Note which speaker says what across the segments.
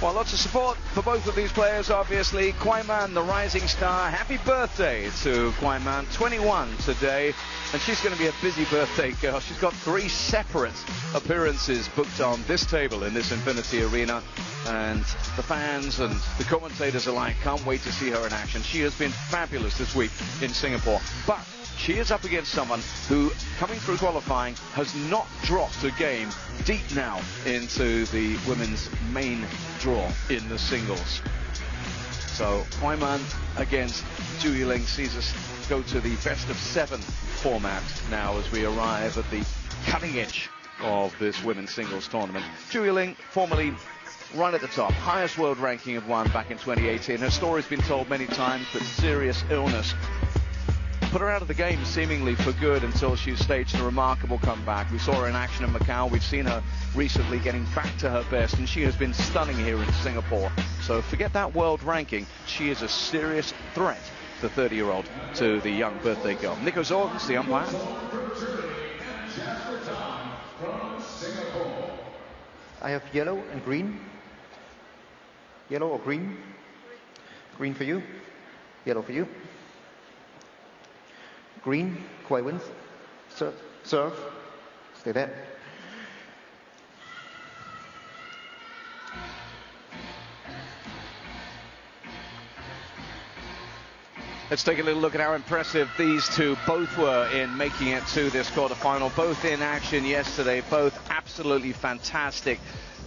Speaker 1: Well, lots of support for both of these players, obviously. KUAIMAN, the rising star. Happy birthday to KUAIMAN, 21 today. And she's going to be a busy birthday girl. She's got 3 separate appearances booked on this table in this Infinity Arena. And the fans and the commentators alike can't wait to see her in action. She has been fabulous this week in Singapore. But she is up against someone who, coming through qualifying, has not dropped a game deep now into the women's main draw in the singles. So KUAIMAN against Zhu Yuling sees us go to the best of 7 format now as we arrive at the cutting edge of this women's singles tournament. Zhu Yuling, formerly right at the top, highest world ranking of 1 back in 2018. Her story's been told many times, but serious illness put her out of the game seemingly for good until she staged a remarkable comeback. We saw her in action in Macau. We've seen her recently getting back to her best, and she has been stunning here in Singapore. So forget that world ranking. She is a serious threat, the 30-year-old, to the young birthday girl. Nico Zorg's the umpire.
Speaker 2: I have yellow and green. Yellow or green? Green for you. Yellow for you. Green, Kuai wins. Serve. Stay there.
Speaker 1: Let's take a little look at how impressive these two both were in making it to this quarterfinal. Both in action yesterday, both absolutely fantastic.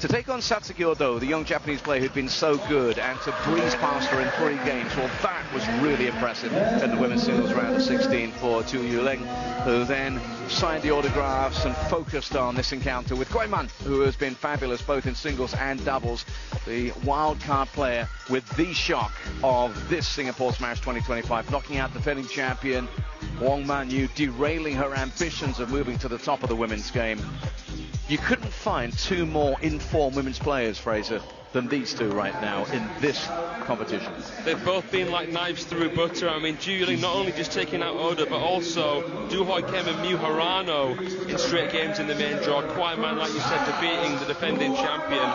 Speaker 1: To take on Satsuki Odo, the young Japanese player who'd been so good, and to breeze past her in 3 games, well, that was really impressive in the women's singles round of 16 for Zhu Yuling, who then signed the autographs and focused on this encounter with KUAIMAN, who has been fabulous both in singles and doubles. The wild card player with the shock of this Singapore Smash 2025, knocking out defending champion Wong Man-Yu, derailing her ambitions of moving to the top of the women's game. You couldn't find 2 more in-form women's players, Fraser, than these two right now in this competition.
Speaker 3: They've both been like knives through butter. I mean, Zhu Yuling not only just taking out Oda, but also Du Hoi Kem and Miu Harano in straight games in the main draw. KUAIMAN, like you said, defeating the defending champion,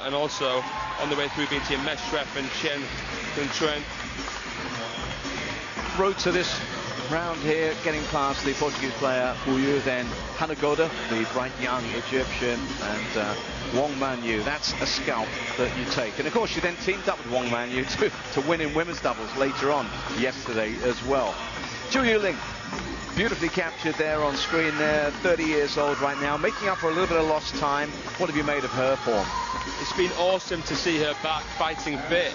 Speaker 3: and also on the way through beating Mesh Shref and Chen Kun-Trent.
Speaker 1: Road to this round here, getting past the Portuguese player Wu Yu, then Hanagoda, the bright young Egyptian, and Wong Man-Yu. That's a scalp that you take. And of course, she then teamed up with Wong Man-Yu to win in women's doubles later on yesterday as well. Zhu Yuling, beautifully captured there on screen there, 30 years old right now, making up for a little bit of lost time. What have you made of her form?
Speaker 3: It's been awesome to see her back fighting fit.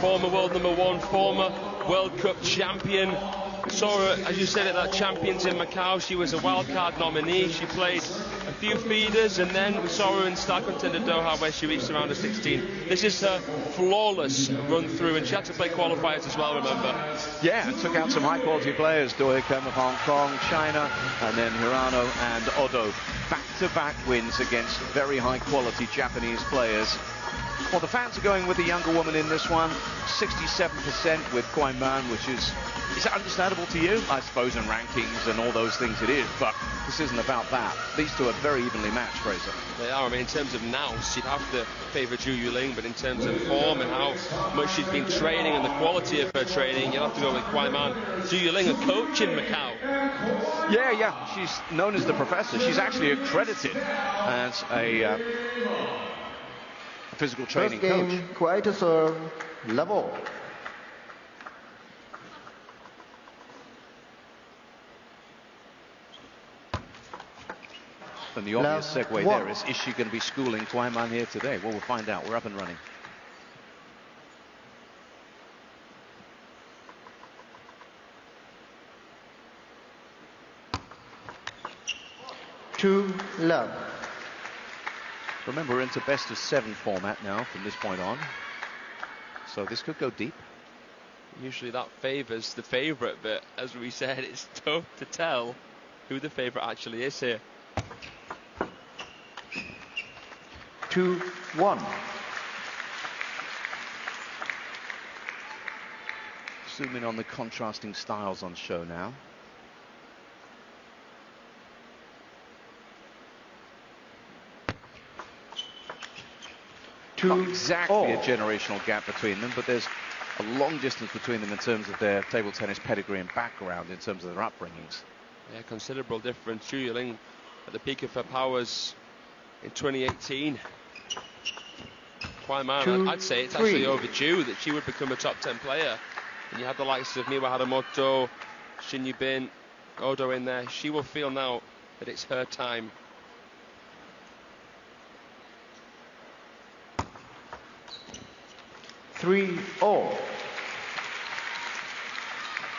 Speaker 3: Former world #1, former World Cup champion. Saw her, as you said, at that Champions in Macau. She was a wildcard nominee. She played a few feeders, and then we saw her in Star Contender Doha, where she reached the round of 16. This is her flawless run through, and she had to play qualifiers as well, remember?
Speaker 1: Yeah, and took out some high-quality players. Du Hoi Kem of Hong Kong, China, and then Hirano and Odo. Back-to-back wins against very high-quality Japanese players. Well, the fans are going with the younger woman in this one. 67% with KUAIMAN, which is it understandable to you? I suppose in rankings and all those things it is, but this isn't about that. These two are very evenly matched, Fraser.
Speaker 3: They are. I mean, in terms of nous, you'd have to favour Zhu Yuling, but in terms of form and how much she's been training and the quality of her training, you'll have to go with KUAIMAN. Zhu Yuling, a coach in Macau.
Speaker 1: Yeah, she's known as the professor. She's actually accredited as a physical training
Speaker 2: First game,
Speaker 1: coach.
Speaker 2: Kuai to serve, level.
Speaker 1: And the obvious segue there is she going to be schooling KUAIMAN here today? Well, we'll find out. We're up and running.
Speaker 2: Two love.
Speaker 1: Remember, we're into best of 7 format now from this point on. So this could go deep.
Speaker 3: Usually that favours the favourite, but as we said, it's tough to tell who the favourite actually is here.
Speaker 2: 2-1.
Speaker 1: Zoom in on the contrasting styles on show now. Not exactly a generational gap between them, but there's a long distance between them in terms of their table tennis pedigree and background, in terms of their upbringings.
Speaker 3: Yeah, considerable difference. Zhu Yuling at the peak of her powers in 2018. KUAIMAN, I'd say it's actually overdue that she would become a top 10 player. And you have the likes of Miwa Haramoto, Shin Yubin, Odo in there. She will feel now that it's her time.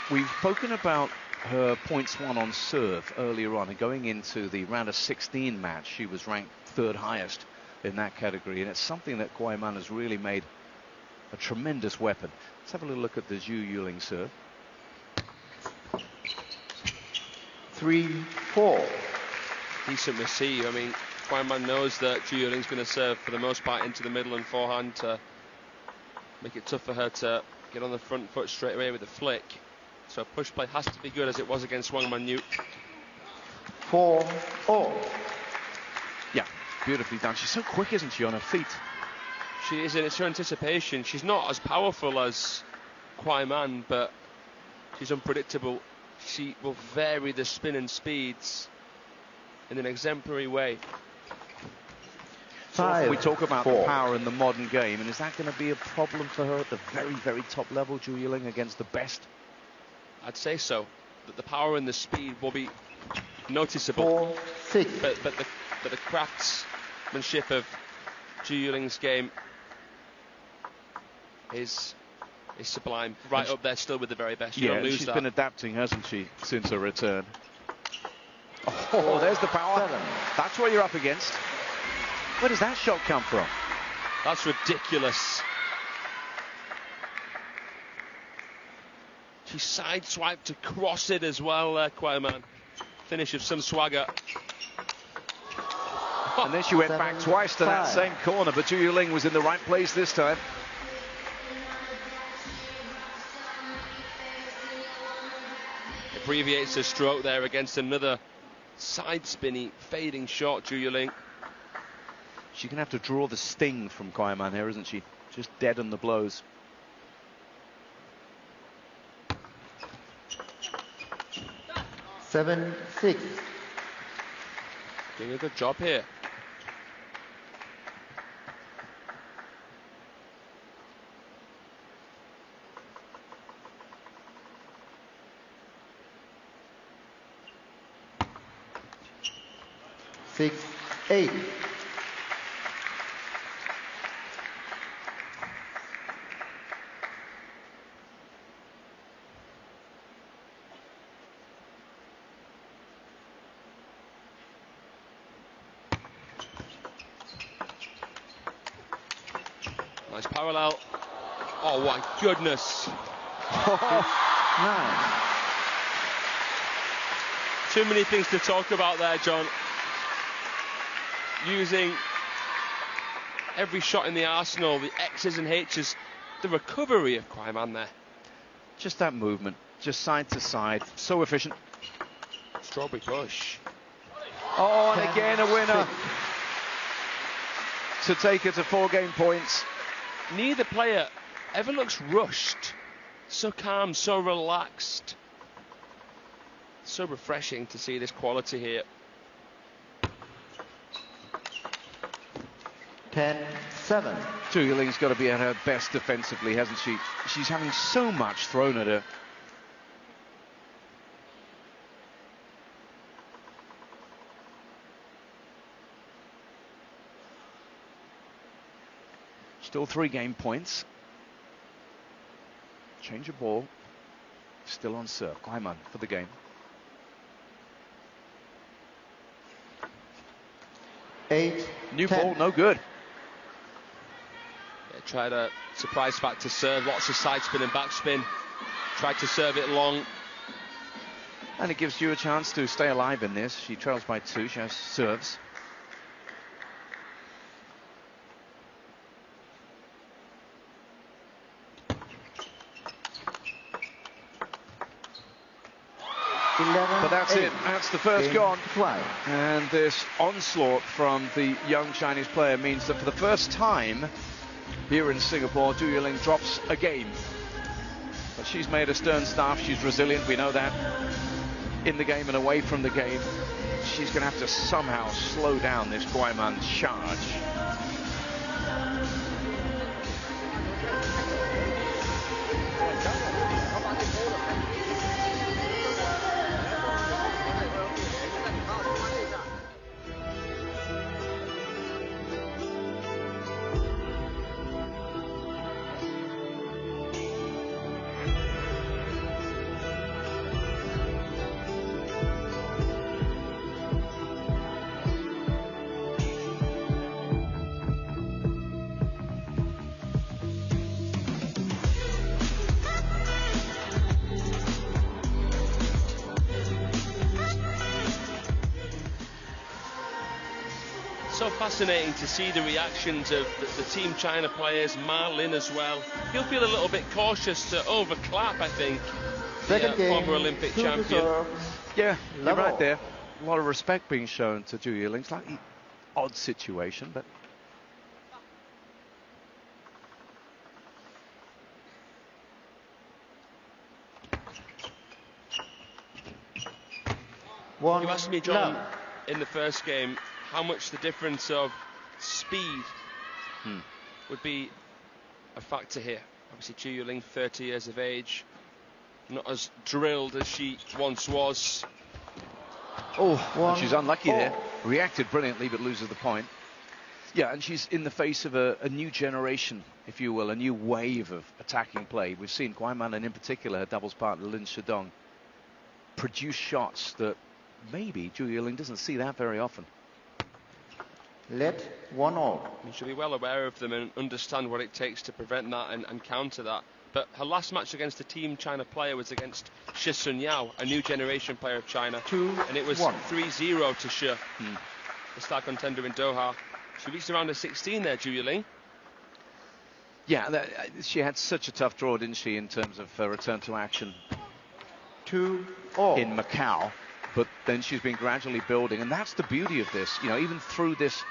Speaker 1: We've spoken about her points won on serve earlier on, and going into the round of 16 match, she was ranked third highest in that category, and it's something that KUAIMAN has really made a tremendous weapon. Let's have a little look at the Zhu Yuling serve.
Speaker 2: 3-4.
Speaker 3: Decent receive. I mean, KUAIMAN knows that Zhu Yuling's going to serve for the most part into the middle and forehand to make it tough for her to get on the front foot straight away with the flick. So push play has to be good, as it was against YULING-Man-ZHU.
Speaker 2: 4-4.
Speaker 1: Yeah, beautifully done. She's so quick, isn't she, on her feet?
Speaker 3: She is, and it's her anticipation. She's not as powerful as KUAIMAN, but she's unpredictable. She will vary the spin and speeds in an exemplary way.
Speaker 1: So often we talk about the power in the modern game, and is that going to be a problem for her at the very, very top level, Zhu Yuling, against the best?
Speaker 3: I'd say so. That the power and the speed will be noticeable.
Speaker 2: 4-6.
Speaker 3: But the craftsmanship of Zhu Yuling's game is sublime. Right up there, still with the very best. You don't lose
Speaker 1: she's
Speaker 3: that.
Speaker 1: been adapting, hasn't she, since her return? Oh, there's the power.
Speaker 2: 7.
Speaker 1: That's what you're up against. Where does that shot come from?
Speaker 3: That's ridiculous. She sideswiped to cross it as well, KUAIMAN. Finish of some swagger.
Speaker 1: And then she went back twice to that same corner, but Zhu Yuling was in the right place this time.
Speaker 3: Abbreviates her stroke there against another side spinny, fading shot, Zhu Yuling.
Speaker 1: She's going to have to draw the sting from KUAIMAN here, isn't she? Just deaden the blows.
Speaker 2: 7-6.
Speaker 3: Doing a good job here.
Speaker 2: Six, 8.
Speaker 3: Nice parallel. Oh my goodness.
Speaker 2: 9.
Speaker 3: Too many things to talk about there, John. Using every shot in the arsenal, the X's and H's, the recovery of KUAIMAN there.
Speaker 1: Just that movement, just side to side, so efficient.
Speaker 3: Strawberry push.
Speaker 1: Oh, and again a winner to take her to 4 game points.
Speaker 3: Neither player ever looks rushed. So calm, so relaxed. So refreshing to see this quality here.
Speaker 2: 10-7.
Speaker 1: Zhu Yuling's got to be at her best defensively, hasn't she? She's having so much thrown at her. Still 3 game points. Change of ball. Still on serve. KUAIMAN for the game.
Speaker 2: 8.
Speaker 1: New ball, no good.
Speaker 3: Yeah, tried a surprise factor serve, lots of side spin and backspin. Tried to serve it long.
Speaker 1: And it gives you a chance to stay alive in this. She trails by 2. She has serves. But that's it. That's the first gone. And this onslaught from the young Chinese player means that for the first time here in Singapore, Zhu Yuling drops a game. But she's made a stern staff. She's resilient. We know that. In the game and away from the game. She's going to have to somehow slow down this Guaiman charge.
Speaker 3: So fascinating to see the reactions of the Team China players, Ma Lin as well. He'll feel a little bit cautious to overclap, I think, the former Olympic champion.
Speaker 1: Yeah, you're right there. A lot of respect being shown to Zhu Yuling. Slightly odd situation, but...
Speaker 3: You asked me, John, in the first game, how much the difference of speed would be a factor here. Obviously, Zhu Yuling, 30 years of age, not as drilled as she once was.
Speaker 1: And she's unlucky there. Reacted brilliantly, but loses the point. Yeah, and she's in the face of a new generation, if you will, a new wave of attacking play. We've seen Guaiman, and in particular her doubles partner Lin Shidong, produce shots that maybe Zhu Yuling doesn't see that very often.
Speaker 2: Let 1-all.
Speaker 3: You should be well aware of them and understand what it takes to prevent that and counter that. But her last match against a Team China player was against Shi Sun-Yao, a new generation player of China. And it was 3-0 to Shi, the star contender in Doha. She reached around a 16 there, Zhu Yuling.
Speaker 1: Yeah, she had such a tough draw, didn't she, in terms of return to action
Speaker 2: 2-all
Speaker 1: in Macau. But then she's been gradually building, and that's the beauty of this. You know, even through this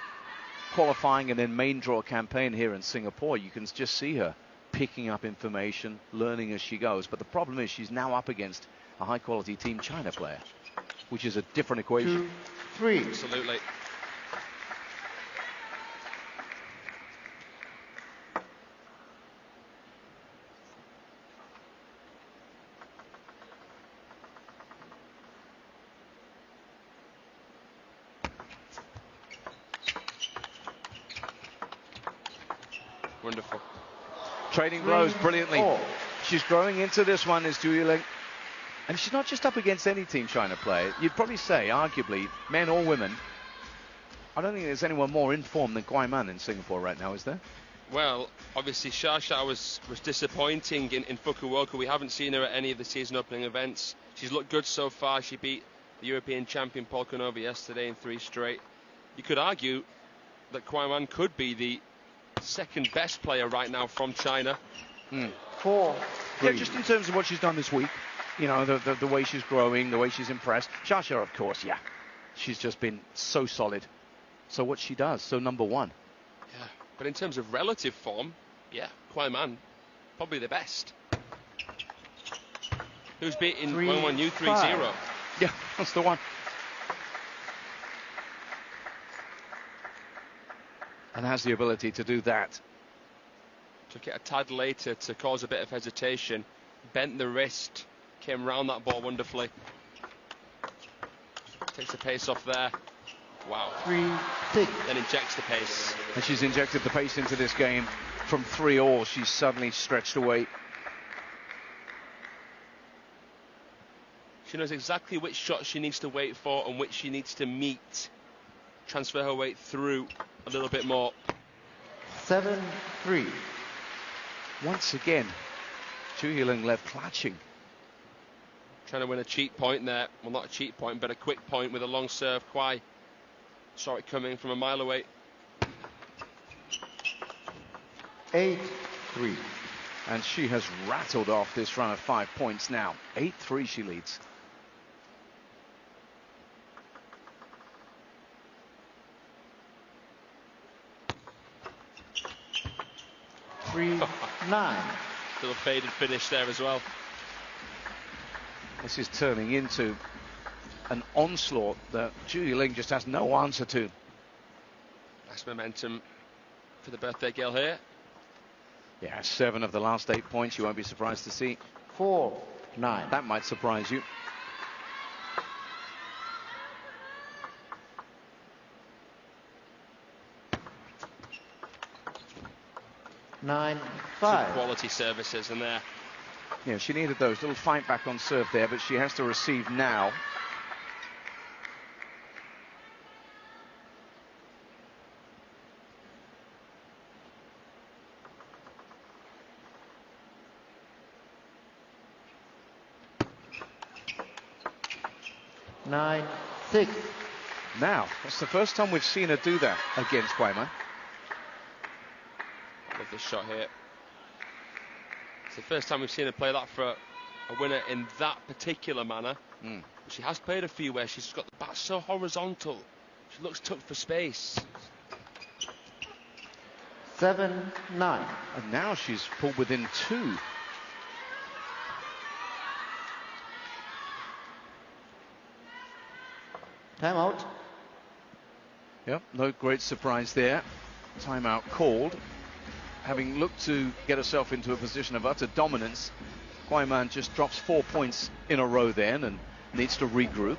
Speaker 1: qualifying and then main draw campaign here in Singapore, you can just see her picking up information, learning as she goes. But the problem is she's now up against a high-quality Team China player, which is a different equation.
Speaker 2: 2-3.
Speaker 3: Absolutely. Wonderful.
Speaker 1: Trading blows brilliantly. She's growing into this one, is Zhu Yuling. And she's not just up against any Team China player. You'd probably say, arguably, men or women, I don't think there's anyone more in form than Guaiman in Singapore right now, is there?
Speaker 3: Well, obviously, Xia was disappointing in Fukuoka. We haven't seen her at any of the season opening events. She's looked good so far. She beat the European champion Polkanova yesterday in 3 straight. You could argue that Guaiman could be the second best player right now from China.
Speaker 2: 4-3.
Speaker 1: Yeah, just in terms of what she's done this week, you know, the way she's growing, the way she's impressed. Xia, of course, yeah, she's just been so solid. So what she does, so number one.
Speaker 3: Yeah, but in terms of relative form, yeah, Guaiman probably the best. Who's beating YU 3-0?
Speaker 1: Yeah, that's the one. And has the ability to do that.
Speaker 3: Took it a tad later to cause a bit of hesitation. Bent the wrist. Came round that ball wonderfully. Takes the pace off there. Wow.
Speaker 2: 3-6.
Speaker 3: Then injects the pace.
Speaker 1: And she's injected the pace into this game. From 3-all, she's suddenly stretched away.
Speaker 3: She knows exactly which shot she needs to wait for and which she needs to meet. Transfer her weight through a little bit more.
Speaker 2: 7-3.
Speaker 1: Once again, Zhu Yuling left clutching.
Speaker 3: Trying to win a cheap point there. Well, not a cheap point, but a quick point with a long serve. Kwai saw it coming from a mile away.
Speaker 2: 8-3.
Speaker 1: And she has rattled off this run of 5 points now. 8-3 she leads.
Speaker 2: 3-9.
Speaker 3: Little faded finish there as well.
Speaker 1: This is turning into an onslaught that Zhu Yuling just has no answer to.
Speaker 3: Nice momentum for the birthday girl here.
Speaker 1: Yeah, 7 of the last 8 points. You won't be surprised to see.
Speaker 2: 4-9.
Speaker 1: That might surprise you.
Speaker 2: 9-5.
Speaker 3: Quality services in there.
Speaker 1: Yeah, she needed those little fight back on serve there, but she has to receive now.
Speaker 2: Nine, 6.
Speaker 1: Now, that's the first time we've seen her do that against Kwaiman.
Speaker 3: Love this shot here. It's the first time we've seen her play that for a winner in that particular manner. She has played a few where she's got the bat so horizontal. She looks tough for space.
Speaker 2: 7-9.
Speaker 1: And now she's pulled within 2.
Speaker 2: Timeout.
Speaker 1: Yep, no great surprise there. Timeout called. Having looked to get herself into a position of utter dominance, Kwaiman just drops 4 points in a row then and needs to regroup.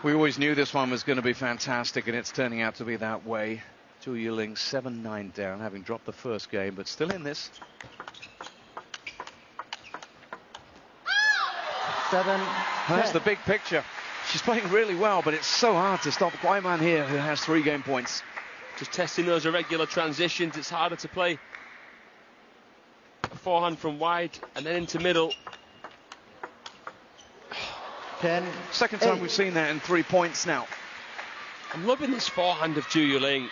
Speaker 1: We always knew this one was going to be fantastic, and it's turning out to be that way. Zhu Yuling 7-9 down, having dropped the first game, but still in this.
Speaker 2: 7.
Speaker 1: That's the big picture. She's playing really well, but it's so hard to stop Kwaiman here, who has 3 game points.
Speaker 3: Just testing those irregular transitions. It's harder to play a forehand from wide and then into middle.
Speaker 2: 10.
Speaker 1: Second time we've seen that in 3 points now.
Speaker 3: I'm loving this forehand of Zhu Yuling.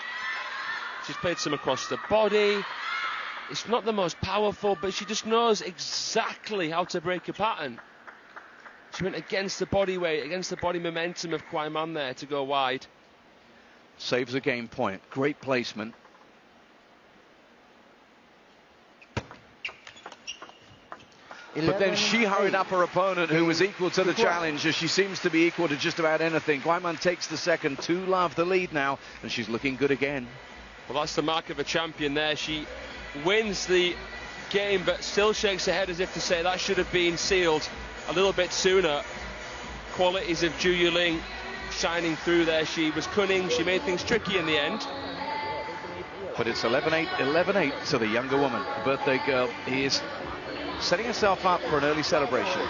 Speaker 3: She's played some across the body. It's not the most powerful, but she just knows exactly how to break a pattern. She went against the body weight, against the body momentum of Kwaiman there to go wide.
Speaker 1: Saves a game point. Great placement. But then she hurried up her opponent, who was equal to the challenge, as she seems to be equal to just about anything. Kwaiman takes the second, 2-love the lead now, and she's looking good again.
Speaker 3: Well, that's the mark of a champion there. She wins the game, but still shakes her head as if to say that should have been sealed a little bit sooner. Qualities of Zhu Yuling shining through there. She was cunning, she made things tricky in the end.
Speaker 1: But it's 11-8, 11-8 to the younger woman. The birthday girl is setting herself up for an early celebration.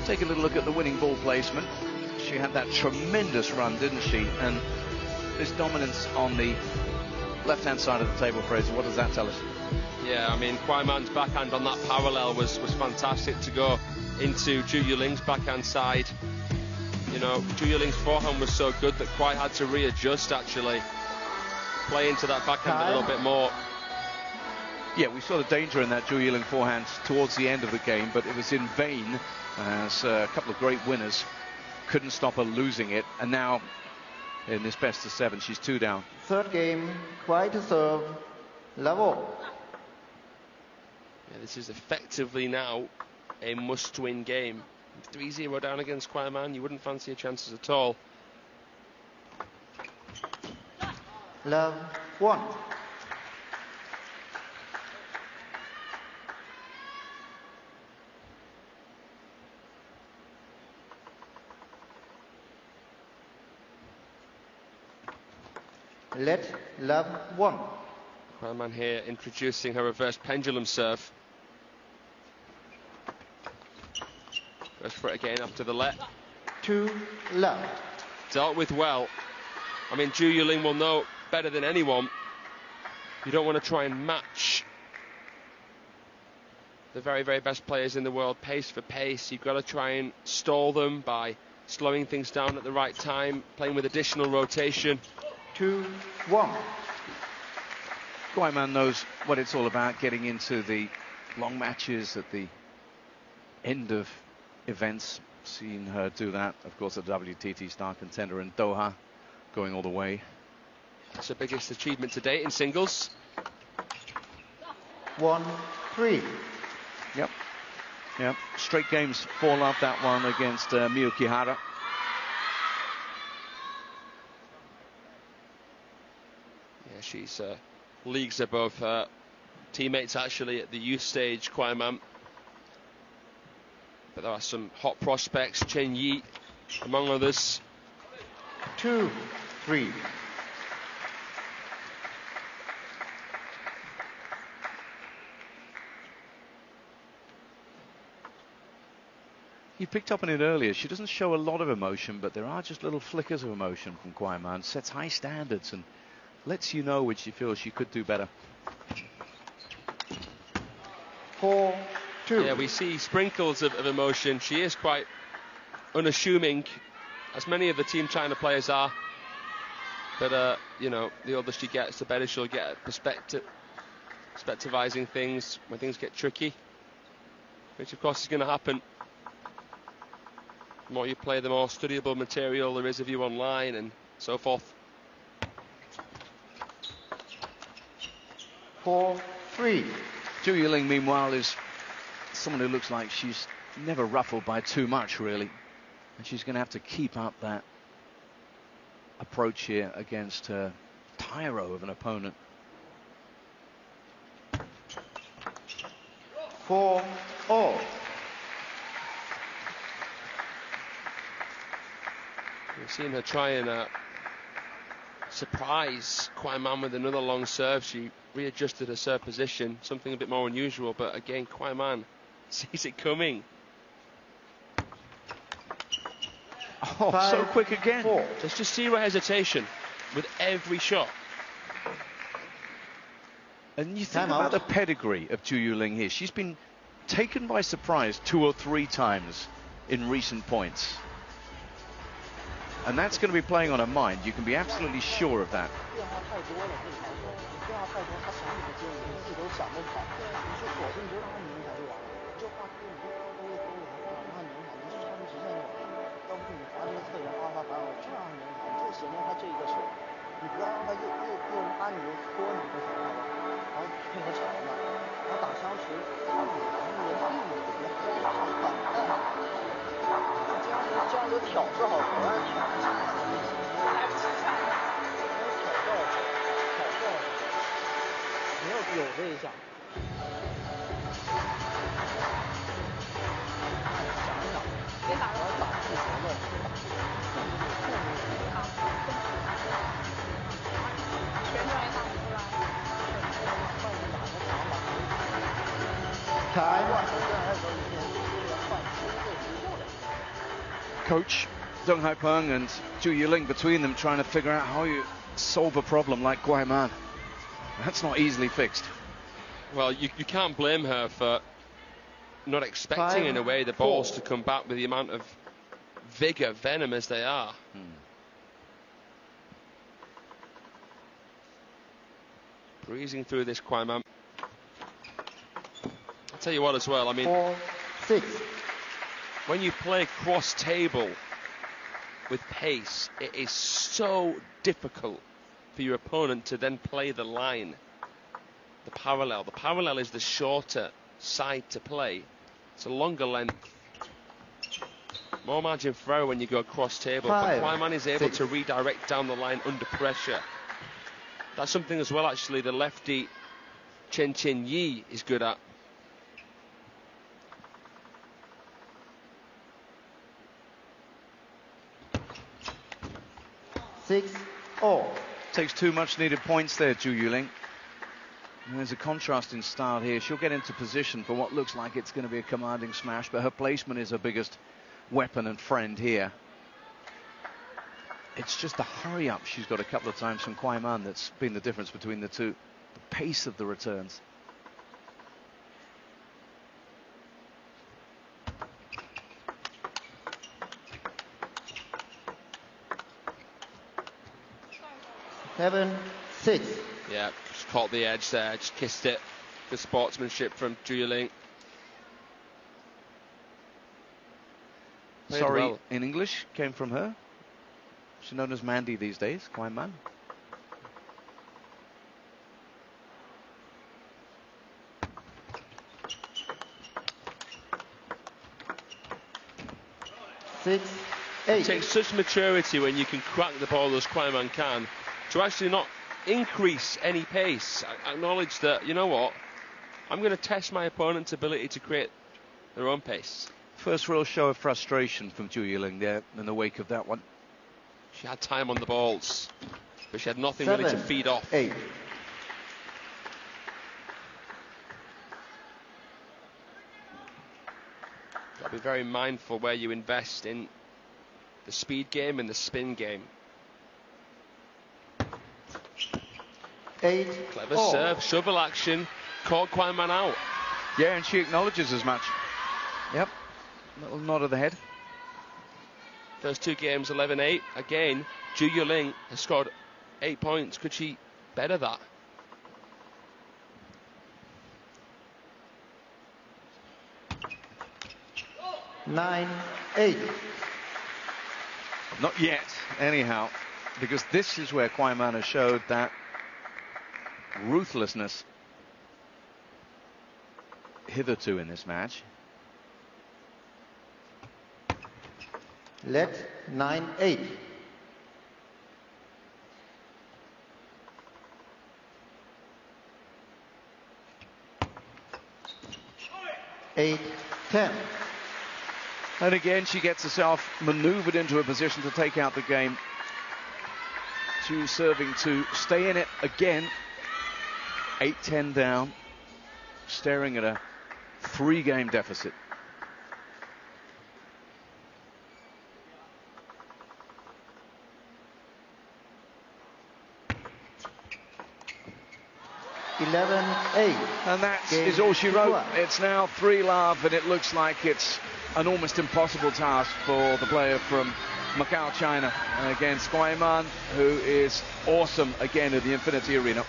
Speaker 1: Take a little look at the winning ball placement. She had that tremendous run, didn't she? And this dominance on the left-hand side of the table, Fraser, what does that tell us?
Speaker 3: Yeah, I mean, Kwaiman's backhand on that parallel was fantastic to go into Zhu Yuling's backhand side. You know, Zhu Yuling's forehand was so good that Kwai had to readjust, actually. Play into that backhand a little bit more.
Speaker 1: Yeah, we saw the danger in that Zhu Yuling forehand towards the end of the game, but it was in vain, as a couple of great winners couldn't stop her losing it. And now, in this best of 7, she's 2 down.
Speaker 2: Third game, Kwai to serve, level.
Speaker 3: Yeah, this is effectively now a must-win game. 3-0 down against KUAIMAN, you wouldn't fancy your chances at all.
Speaker 2: Love 1. Let love 1.
Speaker 3: KUAIMAN here introducing her reverse pendulum serve. Goes for it again after the let.
Speaker 2: 2 love.
Speaker 3: Dealt with well. I mean, Zhu Yuling will know better than anyone. You don't want to try and match the very, very best players in the world pace for pace. You've got to try and stall them by slowing things down at the right time, playing with additional rotation.
Speaker 2: 2-1.
Speaker 1: KUAIMAN knows what it's all about, getting into the long matches at the end of events. Seen her do that, of course, the WTT star contender in Doha, going all the way.
Speaker 3: That's the biggest achievement to date in singles.
Speaker 2: 1-3.
Speaker 1: Yep. Straight games for love, that one against Miyuki Hara.
Speaker 3: Yeah, she's leagues above her teammates actually at the youth stage, KUAIMAN. But there are some hot prospects, Chen Yi among others.
Speaker 2: 2-3.
Speaker 1: You picked up on it earlier. She doesn't show a lot of emotion, but there are just little flickers of emotion from KUAIMAN. Sets high standards and lets you know when she feels she could do better.
Speaker 2: 4-2.
Speaker 3: Yeah, we see sprinkles of emotion. She is quite unassuming, as many of the Team China players are. But, you know, the older she gets, the better she'll get at perspectivizing things when things get tricky, which, of course, is going to happen. The more you play, the more studyable material there is of you online and so forth.
Speaker 2: 4-3.
Speaker 1: Zhu Yuling, meanwhile, is someone who looks like she's never ruffled by too much, really. And she's going to have to keep up that approach here against her tyro of an opponent.
Speaker 2: 4-4.
Speaker 3: We've seen her try and surprise KUAIMAN with another long serve. She readjusted her serve position, something a bit more unusual, but again, KUAIMAN sees it coming.
Speaker 1: Oh, so quick again.
Speaker 3: There's just zero hesitation with every shot.
Speaker 1: And you think about the pedigree of Zhu Yuling here. She's been taken by surprise 2 or 3 times in recent points. And that's going to be playing on her mind. You can be absolutely sure of that. Coach Deng Haipeng and Zhu Yuling between them trying to figure out how you solve a problem like KUAIMAN. That's not easily fixed.
Speaker 3: Well, you can't blame her for not expecting, in a way, the balls to come back with the amount of vigor, venom as they are. Breezing through this KUAIMAN. I'll tell you what as well, I mean,
Speaker 2: 4-6.
Speaker 3: When you play cross table with pace, it is so difficult for your opponent to then play the line, the parallel. The parallel is the shorter side to play. It's a longer length. More margin for error when you go across table. But KUAIMAN is able to redirect down the line under pressure. That's something as well, actually, the lefty Chen Yi is good at.
Speaker 2: 6-all.
Speaker 1: Takes 2 much needed points there, Zhu Yuling. And there's a contrasting start here. She'll get into position for what looks like it's going to be a commanding smash, but her placement is her biggest weapon and friend here. It's just the hurry up she's got a couple of times from KUAIMAN that's been the difference between the two. The pace of the returns.
Speaker 2: 7-6.
Speaker 3: Yeah, just caught the edge there, just kissed it. Good sportsmanship from Zhu Yuling.
Speaker 1: Sorry,
Speaker 3: well.
Speaker 1: in English, came from her. She's known as Mandy these days, KUAIMAN.
Speaker 3: It takes such maturity when you can crack the ball as KUAIMAN can to actually not increase any pace. Acknowledge that, you know what, I'm going to test my opponent's ability to create their own pace.
Speaker 1: First real show of frustration from Zhu Yuling there in the wake of that one.
Speaker 3: She had time on the balls, but she had nothing really to feed off.
Speaker 2: 7-8.
Speaker 3: Got to be very mindful where you invest in the speed game and the spin game.
Speaker 2: 8-all.
Speaker 3: Clever serve, shovel action, caught KUAIMAN out.
Speaker 1: Yeah, and she acknowledges as much. Yep, little nod of the head.
Speaker 3: First 2 games, 11-8. Again, Zhu Yuling has scored 8 points. Could she better that?
Speaker 2: 9-8.
Speaker 1: Not yet, anyhow, because this is where KUAIMAN has showed that ruthlessness hitherto in this match.
Speaker 2: Let 9-8. 8-10.
Speaker 1: And again, she gets herself maneuvered into a position to take out the game. Zhu serving to stay in it again. 8-10 down, staring at a 3-game deficit. And that is all she wrote. It's now 3-love, and it looks like it's an almost impossible task for the player from Macau, China, against KUAIMAN, who is awesome again at the Infinity Arena.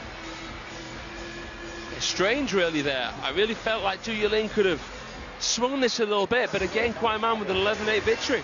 Speaker 3: It's strange, really, there. I really felt like Zhu Yuling could have swung this a little bit, but again, KUAIMAN with an 11-8 victory.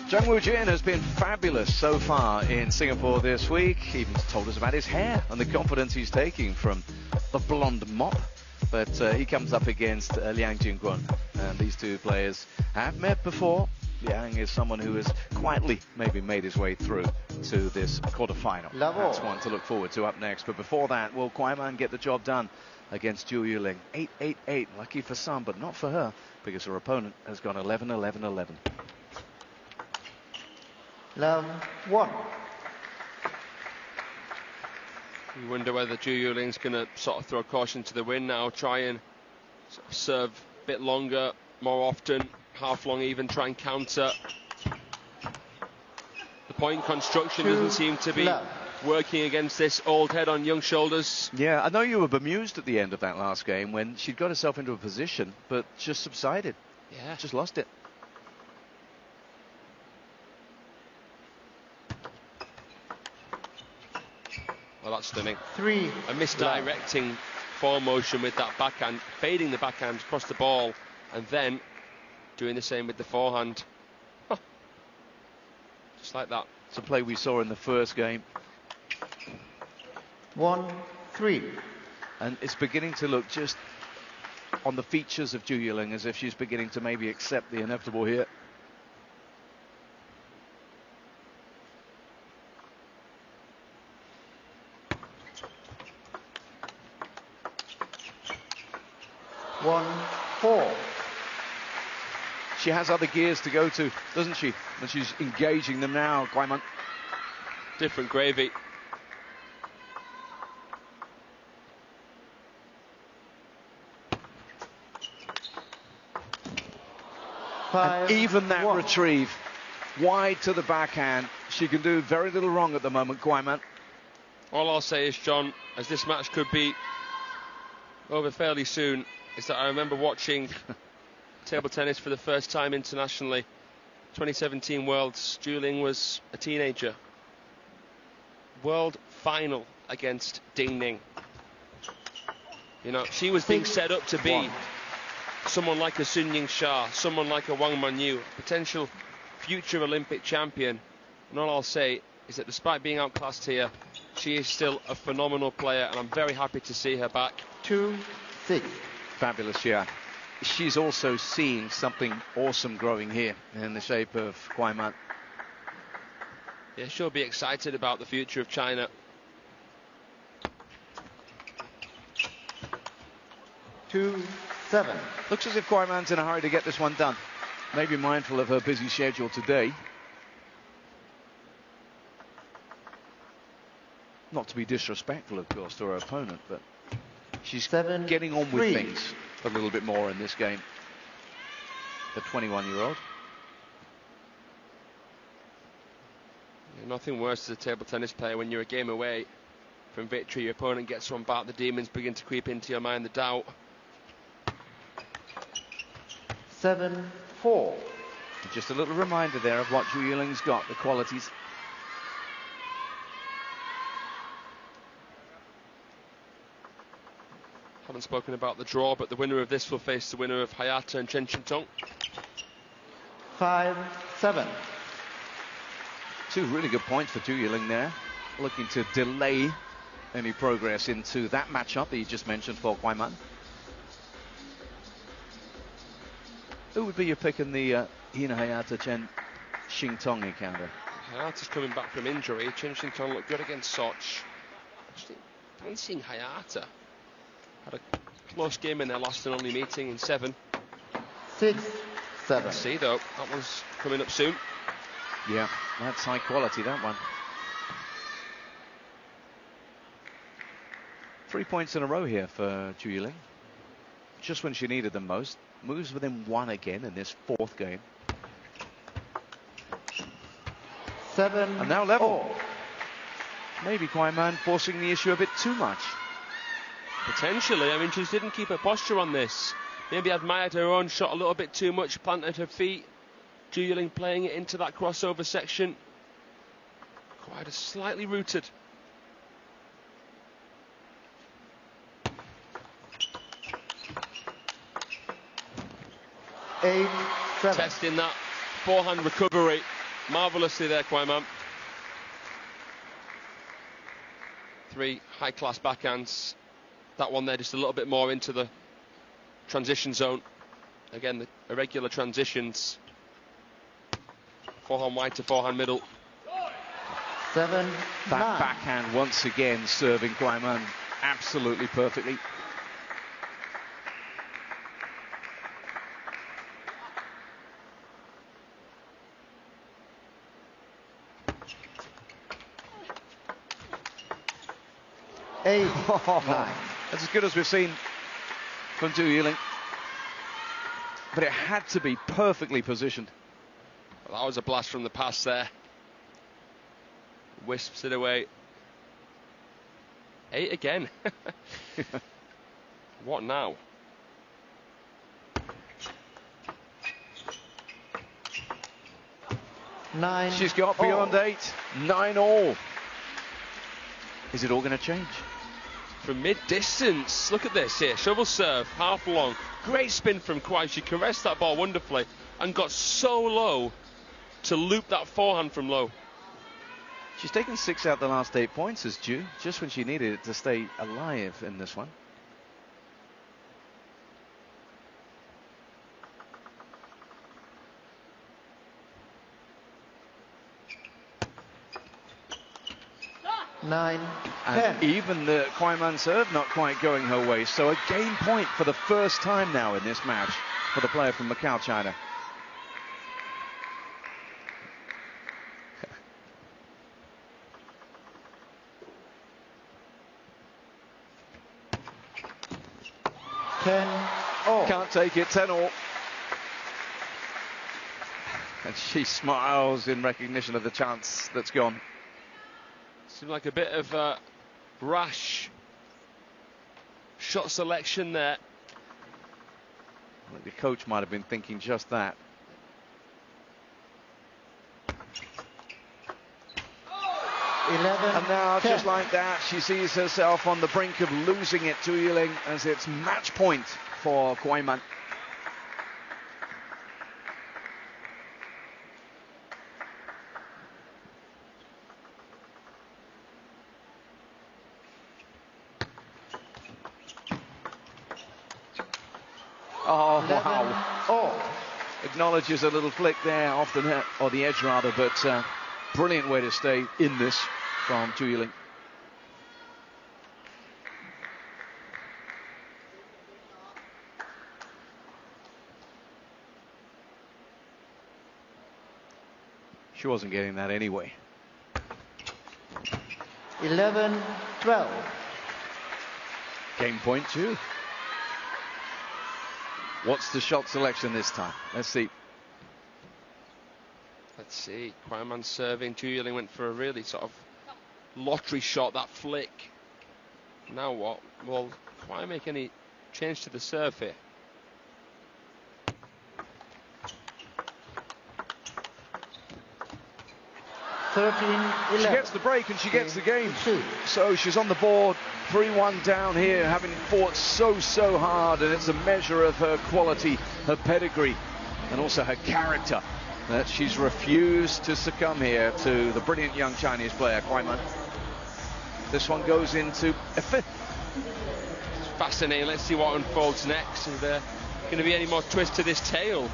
Speaker 1: Zhang Wujin has been fabulous so far in Singapore this week. He even told us about his hair and the confidence he's taking from the blonde mop. But he comes up against Liang Jingguan. And these two players have met before. Liang is someone who has quietly maybe made his way through to this quarterfinal. That's one to look forward to up next. But before that, will KUAIMAN get the job done against Zhu Yuling? 8-8-8. Lucky for some, but not for her, because her opponent has gone 11-11-11.
Speaker 2: Love 1.
Speaker 3: You wonder whether Zhu Yuling's going to sort of throw caution to the wind now, try and sort of serve a bit longer, more often, half long even, try and counter. point construction doesn't seem to be working against this old head on young shoulders.
Speaker 1: Yeah, I know you were bemused at the end of that last game when she'd got herself into a position, but just subsided.
Speaker 3: Yeah.
Speaker 1: Just lost it.
Speaker 3: Well, that's stunning.
Speaker 2: A
Speaker 3: misdirecting form motion with that backhand, fading the backhand across the ball, and then doing the same with the forehand. Huh. Just like that.
Speaker 1: It's a play we saw in the first game.
Speaker 2: 1-3.
Speaker 1: And it's beginning to look just on the features of Zhu Yuling as if she's beginning to maybe accept the inevitable here. She has other gears to go to, doesn't she? And she's engaging them now, Guaiman.
Speaker 3: Different gravy.
Speaker 1: And even that retrieve, wide to the backhand, she can do very little wrong at the moment, Guaiman.
Speaker 3: All I'll say is, John, as this match could be over fairly soon, is that I remember watching table tennis for the first time internationally. 2017 Worlds, Zhu Yuling was a teenager. World final against Ding Ning. You know, she was being set up to be someone like a Sun Ying Sha, someone like a Wang Man-Yu, potential future Olympic champion. And all I'll say is that despite being outclassed here, she is still a phenomenal player, and I'm very happy to see her back.
Speaker 2: 2-6.
Speaker 1: Fabulous, yeah. She's also seeing something awesome growing here in the shape of Guaiman.
Speaker 3: Yeah, she'll be excited about the future of China.
Speaker 2: Two, 7.
Speaker 1: Looks as if Guaiman's in a hurry to get this one done. Maybe mindful of her busy schedule today. Not to be disrespectful, of course, to her opponent, but she's getting on with things a little bit more in this game. The 21-year-old.
Speaker 3: Nothing worse as a table tennis player when you're a game away from victory. Your opponent gets one back, the demons begin to creep into your mind, the doubt.
Speaker 2: 7-4.
Speaker 1: Just a little reminder there of what Zhu Yuling's got, the qualities.
Speaker 3: Haven't spoken about the draw, but the winner of this will face the winner of Hayata and Chen Qingtong.
Speaker 2: 5-7.
Speaker 1: Two really good points for Zhu Yuling there, looking to delay any progress into that matchup that you just mentioned for Guaiman. Who would be your pick in the Hina Hayata Chen Qingtong encounter?
Speaker 3: Hayata's coming back from injury. Chen Qingtong looked good against Soch. Actually, fancying Hayata. Had a close game in their last and only meeting in 7.
Speaker 2: 6-7.
Speaker 3: Let's see though, that one's coming up soon.
Speaker 1: Yeah, that's high quality, that one. 3 points in a row here for Zhu Yuling. Just when she needed them most. Moves within 1 again in this 4th game.
Speaker 2: 7.
Speaker 1: And now level. Maybe Guaiman forcing the issue a bit too much.
Speaker 3: Potentially. I mean, she didn't keep her posture on this. Maybe admired her own shot a little bit too much, planted her feet. Zhu Yuling playing it into that crossover section. Quite slightly rooted. Testing that forehand recovery marvellously there, Guaiman. 3 high-class backhands. That one there just a little bit more into the transition zone. Again, the irregular transitions. Forehand wide to forehand middle.
Speaker 2: 7-9.
Speaker 1: That backhand once again serving Guaiman absolutely perfectly. That's as good as we've seen from Zhu Yuling. But it had to be perfectly positioned.
Speaker 3: Well, that was a blast from the past there. Wisps it away. 8 again. What now?
Speaker 2: Nine.
Speaker 1: She's got beyond 8. 9 all. Is it all going to change?
Speaker 3: From mid-distance, look at this here. Shovel serve, half long. Great spin from Kwai. She caressed that ball wonderfully and got so low to loop that forehand from low.
Speaker 1: She's taken 6 out the last 8 points as Zhu, just when she needed it to stay alive in this one.
Speaker 2: Nine.
Speaker 1: And
Speaker 2: 10.
Speaker 1: even the KUAIMAN serve not quite going her way. So a game point for the first time now in this match for the player from Macau, China. Can't take it, 10 all. And she smiles in recognition of the chance that's gone.
Speaker 3: Seemed like a bit of a rash shot selection there.
Speaker 1: I think the coach might have been thinking just that.
Speaker 2: 11.
Speaker 1: And now,
Speaker 2: 10.
Speaker 1: just like that, she sees herself on the brink of losing it to Yuling as it's match point for KUAIMAN. Oh, wow.
Speaker 2: Oh.
Speaker 1: Acknowledges a little flick there off the net, or the edge rather, but brilliant way to stay in this from Zhu Yuling. She wasn't getting that anyway.
Speaker 2: 11-12.
Speaker 1: Game point 2. What's the shot selection this time? Let's see.
Speaker 3: Let's see. KUAIMAN serving. Zhu Yuling went for a really sort of lottery shot, that flick. Now what? Will KUAIMAN make any change to the serve here?
Speaker 1: She gets the break and she gets the game. So she's on the board, 3-1 down here, having fought so hard, and it's a measure of her quality, her pedigree, and also her character, that she's refused to succumb here to the brilliant young Chinese player, KUAIMAN. This one goes into a 5th.
Speaker 3: It's fascinating. Let's see what unfolds next. Is there going to be any more twist to this tale?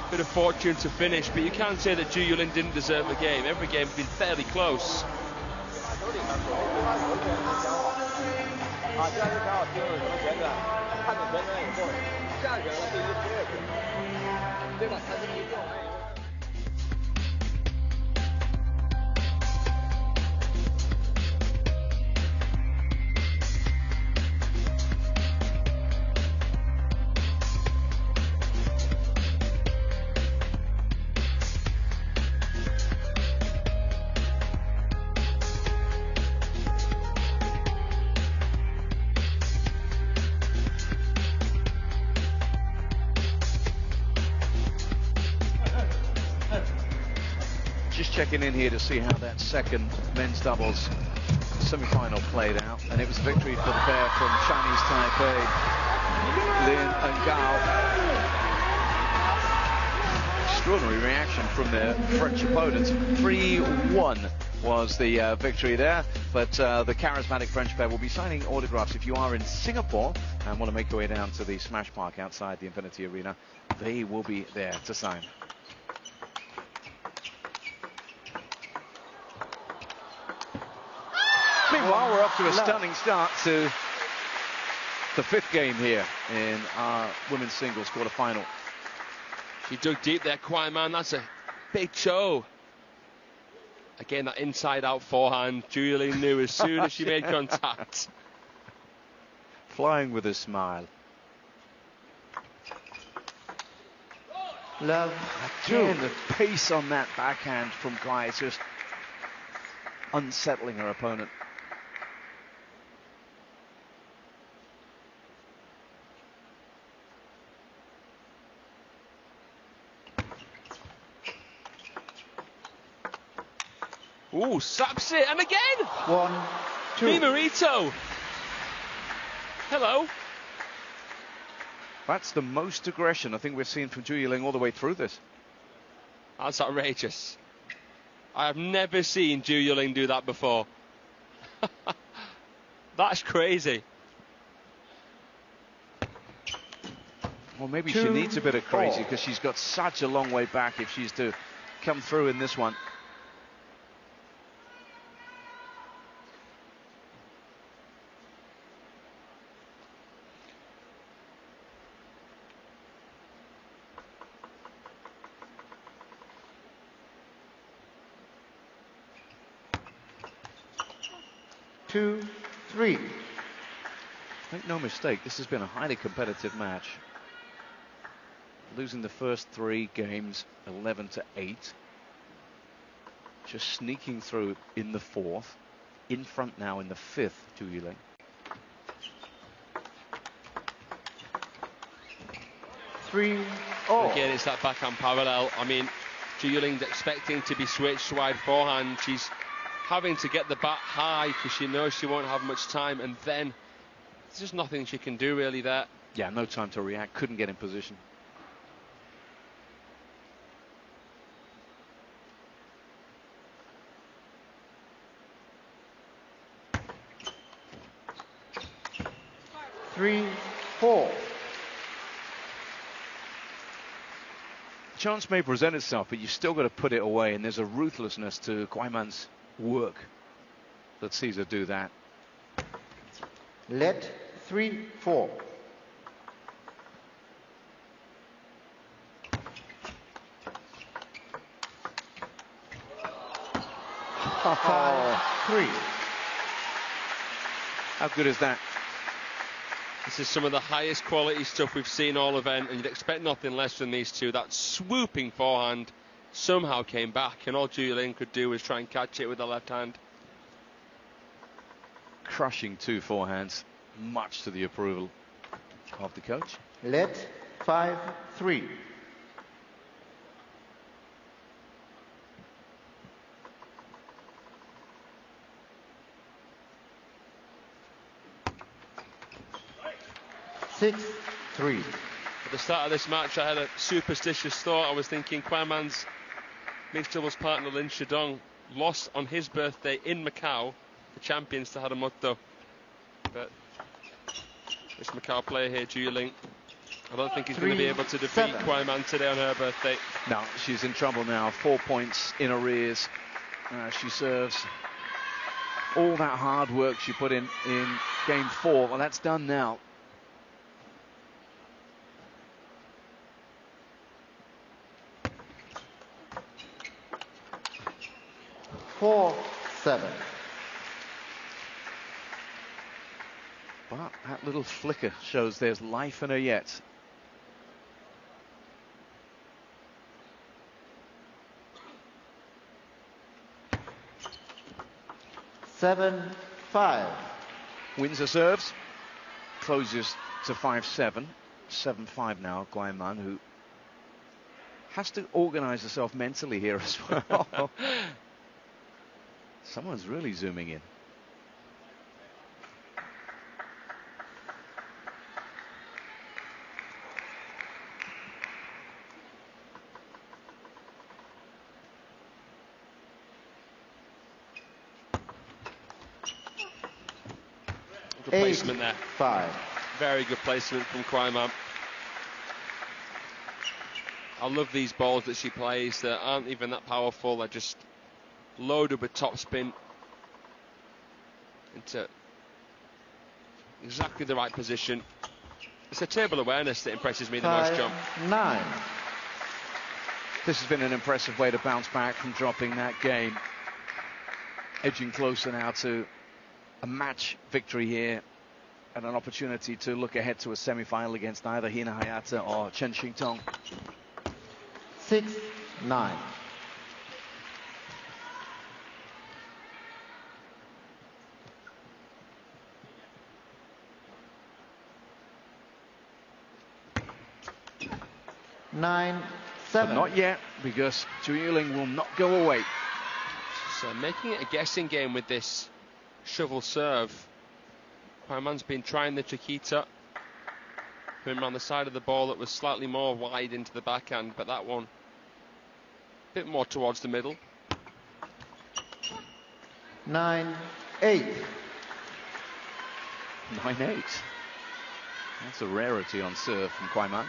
Speaker 3: Bit of fortune to finish, but you can't say that Zhu Yuling didn't deserve the game. Every game's been fairly close.
Speaker 1: Checking in here to see how that second men's doubles semi-final played out, and it was a victory for the pair from Chinese Taipei, Lin and Gao. Extraordinary reaction from their French opponents. 3-1 was the victory there, but the charismatic French pair will be signing autographs. If you are in Singapore and want to make your way down to the Smash Park outside the Infinity Arena, they will be there to sign. Meanwhile, we're off to a stunning start to the 5th game here in our women's singles quarter-final.
Speaker 3: She dug deep there, KUAIMAN. That's a big show. Again, that inside-out forehand. Zhu Yuling knew as soon as she made contact.
Speaker 1: Flying with a smile.
Speaker 2: Love.
Speaker 1: Again, the pace on that backhand from Guy is just unsettling her opponent.
Speaker 3: Ooh, saps it, and again!
Speaker 2: 1, 2.
Speaker 3: Mimarito. Hello.
Speaker 1: That's the most aggression I think we've seen from Zhu Yuling all the way through this.
Speaker 3: That's outrageous. I have never seen Zhu Yuling do that before. That's crazy.
Speaker 1: Well, maybe she needs a bit of crazy because she's got such a long way back if she's to come through in this one.
Speaker 2: Two, 3.
Speaker 1: Make no mistake, this has been a highly competitive match. Losing the first 3 games 11-8. Just sneaking through in the 4th. In front now in the 5th, Zhu Yuling.
Speaker 2: Three.
Speaker 3: Again, it's that backhand parallel. I mean, Zhu Yuling's expecting to be switched wide forehand. She's having to get the bat high because she knows she won't have much time, and then there's just nothing she can do really there.
Speaker 1: Yeah, no time to react, couldn't get in position.
Speaker 2: Three, 4.
Speaker 1: Chance may present itself, but you've still got to put it away, and there's a ruthlessness to KUAIMAN's work that sees her do that.
Speaker 2: Let 3, 4. Five, 3.
Speaker 1: How good is that?
Speaker 3: This is some of the highest quality stuff we've seen all event, and you'd expect nothing less from these two. That swooping forehand somehow came back, and all Zhu Yuling could do was try and catch it with the left hand.
Speaker 1: Crushing 2 forehands, much to the approval of the coach.
Speaker 2: Let 5, 3. Six, 3.
Speaker 3: At the start of this match, I had a superstitious thought. I was thinking KUAIMAN's mixed doubles partner Lin Shidong lost on his birthday in Macau, the champions to Haramoto. But this Macau player here, Zhu Yuling, I don't think he's going to be able to defeat KUAIMAN today on her birthday.
Speaker 1: No, she's in trouble now. 4 points in arrears. She serves. All that hard work she put in game 4, well, that's done now.
Speaker 2: 4, 7.
Speaker 1: But that little flicker shows there's life in her yet.
Speaker 2: Seven, 5.
Speaker 1: Wins her serves. Closes to 5-7. 7-5 now, KUAIMAN, who has to organize herself mentally here as well. Someone's really zooming in.
Speaker 3: Good placement there.
Speaker 2: 5.
Speaker 3: Very good placement from KUAIMAN. I love these balls that she plays that aren't even that powerful. They're just loaded with topspin into exactly the right position. It's a table awareness that impresses me the most, John.
Speaker 2: 9.
Speaker 1: This has been an impressive way to bounce back from dropping that game. Edging closer now to a match victory here and an opportunity to look ahead to a semi-final against either Hina Hayata or Chen Xingtong.
Speaker 2: 6, 9. 9-7.
Speaker 1: But not yet, because Zhu Yuling will not go away.
Speaker 3: So making it a guessing game with this shovel serve. KUAIMAN's been trying the Chiquita, putting around the side of the ball that was slightly more wide into the backhand, but that one a bit more towards the middle.
Speaker 2: 9-8.
Speaker 1: 9-8. That's a rarity on serve from KUAIMAN.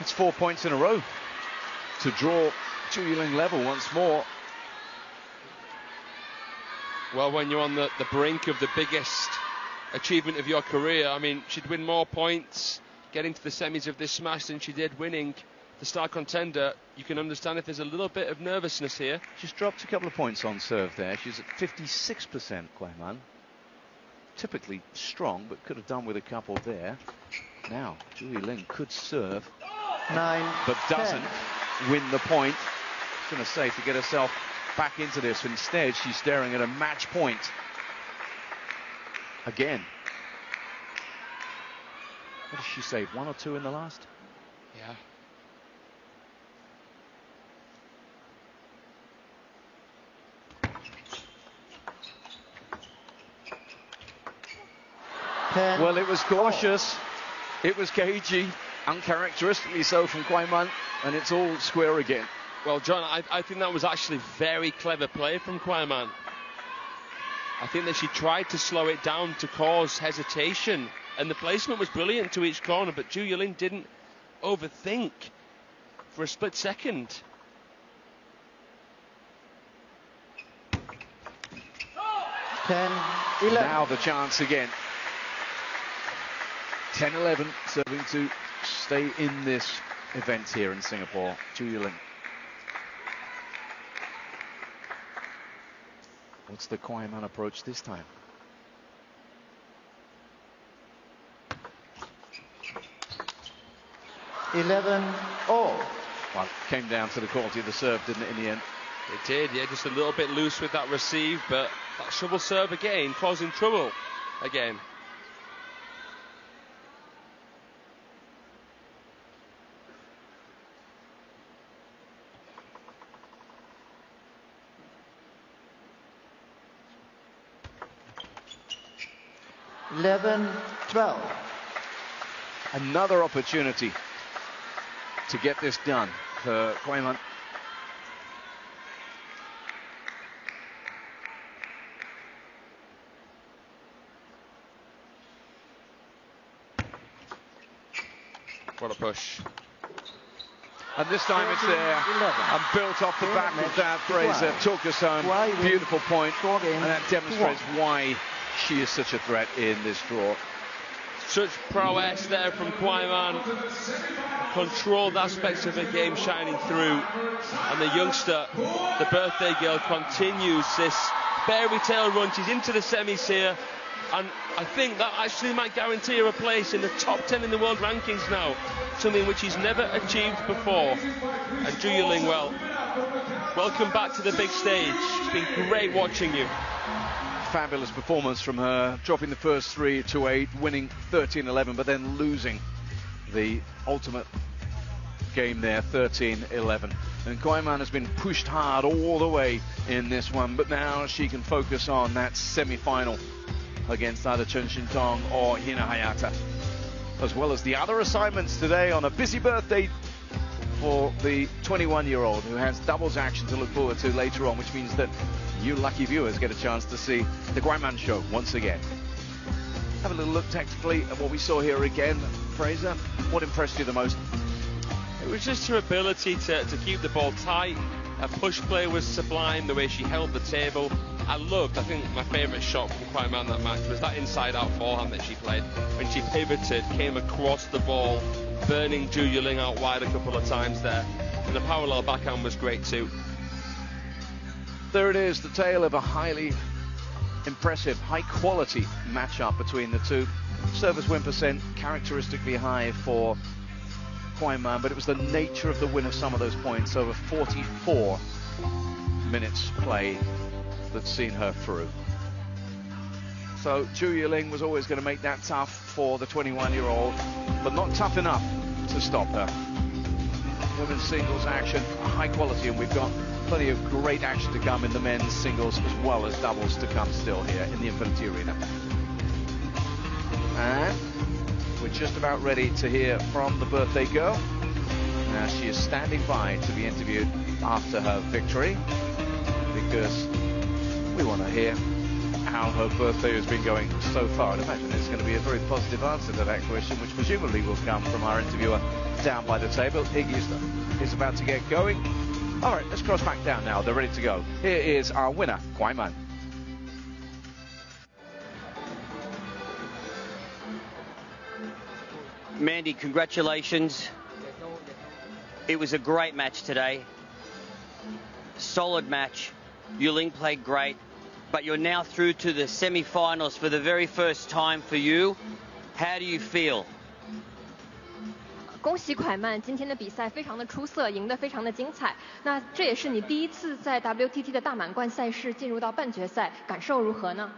Speaker 1: It's 4 points in a row to draw Zhu Yuling level once more.
Speaker 3: Well, when you're on the brink of the biggest achievement of your career, I mean, she'd win more points getting to the semis of this smash than she did winning the star contender. You can understand if there's a little bit of nervousness here.
Speaker 1: She's dropped a couple of points on serve there. She's at 56%, KUAIMAN. Typically strong, but could have done with a couple there. Now, Zhu Yuling could serve,
Speaker 2: 9,
Speaker 1: but doesn't win the point. I was going to say, to get herself back into this. Instead, she's staring at a match point again. What did she save? 1 or 2 in the last?
Speaker 3: Yeah.
Speaker 1: Well, it was cautious. It was cagey, uncharacteristically so from KUAIMAN, and it's all square again.
Speaker 3: Well, John, I think that was actually very clever play from KUAIMAN. I think that she tried to slow it down to cause hesitation, and the placement was brilliant to each corner, but Zhu Yuling didn't overthink for a split second.
Speaker 1: Now the chance again. 10-11, serving to stay in this event here in Singapore. Zhu Yuling. What's the KUAIMAN approach this time?
Speaker 2: Well,
Speaker 1: it came down to the quality of the serve, didn't it, in the end?
Speaker 3: It did, yeah, just a little bit loose with that receive, but that shovel serve again, causing trouble again.
Speaker 1: Another opportunity to get this done for KUAIMAN.
Speaker 3: What a push.
Speaker 1: And this time it's there, and built off the back of that. Fraser took us home. Beautiful point, and that demonstrates why she is such a threat in this draw.
Speaker 3: Such prowess there from KUAIMAN. Controlled aspects of the game shining through. And the youngster, the birthday girl, continues this fairy tale run. She's into the semis here. And I think that actually might guarantee her a place in the top 10 in the world rankings now. Something which she's never achieved before. And Zhu Yuling, well, welcome back to the big stage. It's been great watching you.
Speaker 1: Fabulous performance from her, dropping the first 3 to 8, winning 13-11, but then losing the ultimate game there, 13-11. And KUAIMAN has been pushed hard all the way in this one, but now she can focus on that semi-final against either Chen Xintong or Hina Hayata, as well as the other assignments today on a busy birthday for the 21-year-old who has doubles action to look forward to later on, which means that you lucky viewers get a chance to see the KUAIMAN show once again. Have a little look tactically at what we saw here again. Fraser, what impressed you the most?
Speaker 3: It was just her ability to keep the ball tight. Her push play was sublime, the way she held the table. I think my favourite shot from KUAIMAN that match was that inside-out forehand that she played. When she pivoted, came across the ball, burning Zhu Yuling out wide a couple of times there. And the parallel backhand was great too.
Speaker 1: There it is, the tale of a highly impressive, high-quality matchup between the two. Service win percent characteristically high for KUAIMAN, but it was the nature of the win of some of those points over 44 minutes play that's seen her through. So Zhu Yuling was always going to make that tough for the 21-year-old, but not tough enough to stop her. Women's singles action, high quality, and we've got plenty of great action to come in the men's singles as well as doubles to come still here in the Infinity Arena. And we're just about ready to hear from the birthday girl. Now she is standing by to be interviewed after her victory, because we want to hear how her birthday has been going so far. I'd imagine it's going to be a very positive answer to that question, which presumably will come from our interviewer down by the table. Iggy is about to get going. All right, let's cross back down now. They're ready to go. Here is our winner, KUAIMAN.
Speaker 4: Mandy, congratulations. It was a great match today. Solid match. Yuling played great, but you're now through to the semi-finals for the very first time for you. How do you feel?
Speaker 5: 恭喜蒯曼，今天的比赛非常的出色，赢得非常的精彩。那这也是你第一次在 WTT 的大满贯赛事进入到半决赛，感受如何呢？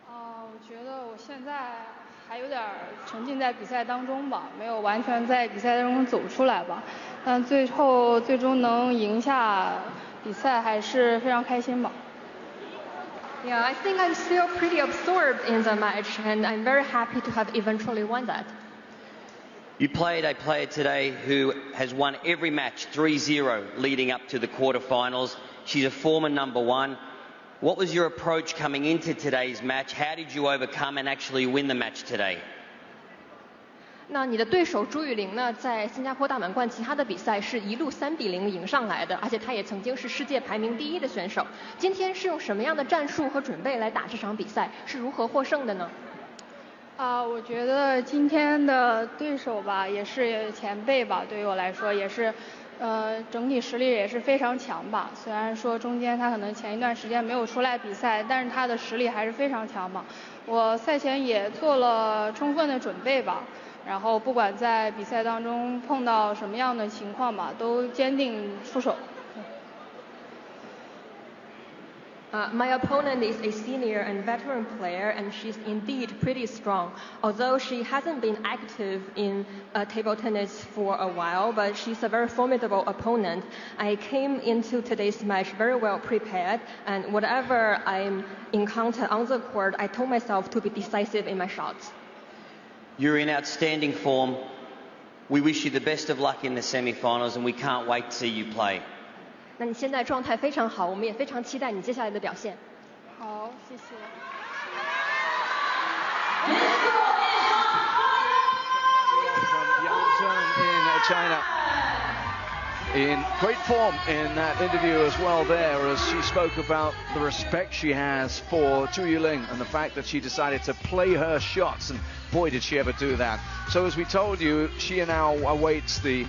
Speaker 6: 我觉得我现在还有点沉浸在比赛当中吧，没有完全在比赛当中走出来吧。但最终能赢下比赛，还是非常开心吧。
Speaker 5: Yeah, I think I'm still pretty absorbed in the match, and I'm very happy to have eventually won that.
Speaker 4: You played a player today who has won every match 3-0 leading up to the quarterfinals. She's a former #1. What was your approach coming into today's match? How did you overcome and actually win the match today?
Speaker 5: 那你的对手朱雨玲呢，在新加坡大满贯其他的比赛是一路3-0赢上来的，而且她也曾经是世界排名第1的选手。今天是用什么样的战术和准备来打这场比赛？是如何获胜的呢？
Speaker 6: 我觉得今天的对手吧，也是前辈吧，对于我来说也是，整体实力也是非常强吧。虽然说中间他可能前一段时间没有出来比赛，但是他的实力还是非常强嘛。我赛前也做了充分的准备吧，然后不管在比赛当中碰到什么样的情况吧，都坚定出手。
Speaker 5: My opponent is a senior and veteran player, and she's indeed pretty strong. Although she hasn't been active in table tennis for a while, but she's a very formidable opponent. I came into today's match very well prepared, and whatever I encounter on the court, I told myself to be decisive in my shots.
Speaker 4: You're in outstanding form. We wish you the best of luck in the semi-finals, and we can't wait to see you play.
Speaker 5: 那你现在状态非常好，我们也非常期待你接下来的表现。
Speaker 6: 好，谢谢。
Speaker 1: In China, in great form in that interview as well there, as she spoke about the respect she has for Zhu Yuling and the fact that she decided to play her shots, and boy did she ever do that. So as we told you, she now awaits the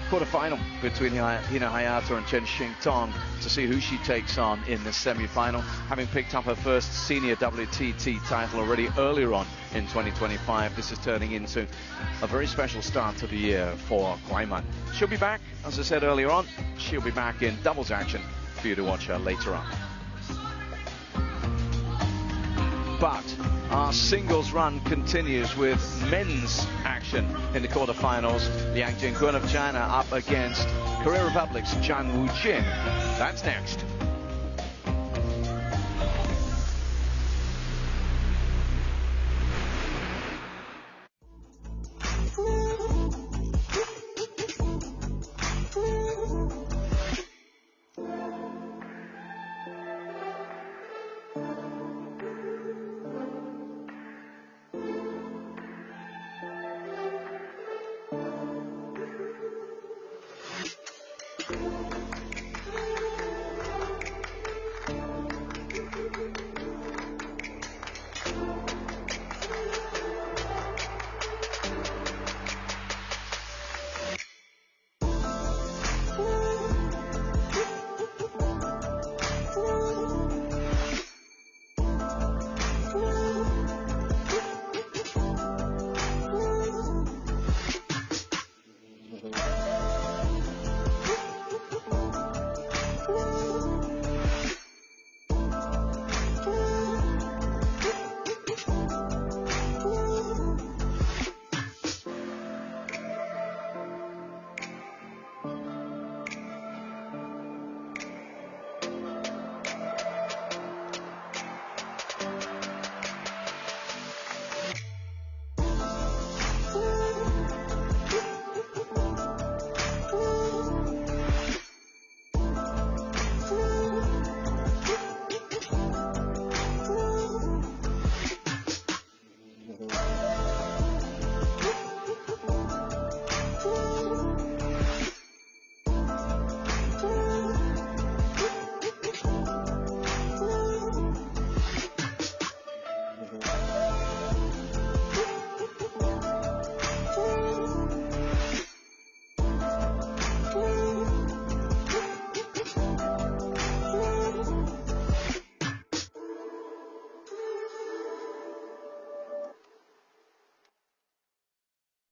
Speaker 1: quarterfinal between Hina Hayato and Chen Xingtong to see who she takes on in the semi-final, having picked up her first senior WTT title already earlier on in 2025. This is turning into a very special start to the year for KUAIMAN. She'll be back, as I said earlier on, she'll be back in doubles action for you to watch her later on. But our singles run continues with men's action in the quarterfinals. Liang Jingquan of China up against Korea Republic's Zhang Wuqing. That's next.